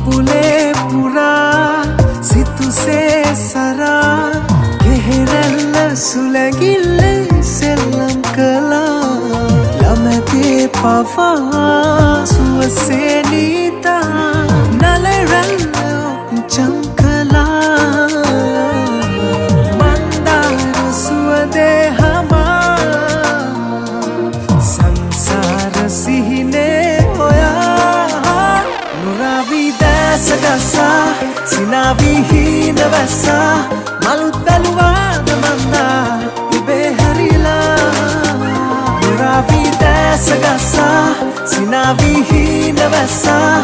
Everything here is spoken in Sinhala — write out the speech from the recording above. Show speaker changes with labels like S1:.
S1: පුපුලේ පුරා සිතුසේ සරා කෙහෙරැල්ල සුලැගිල්ලේ සෙල්ලම් කළා ළමැතේ පවා සුවසේ නීතා නලරැල්ල ඔච්චම් කළා මන්දාර සුවදේ හමා සංසාර සිහිනේ ඔයා නුරාවී දැස ගසා සිනාවී හීන වැස්සා මලුත් බැලුවාද මන්දා ඉබේ හැරිලා නුරාවී දැස ගසා සිනාවී හීන වැස්සා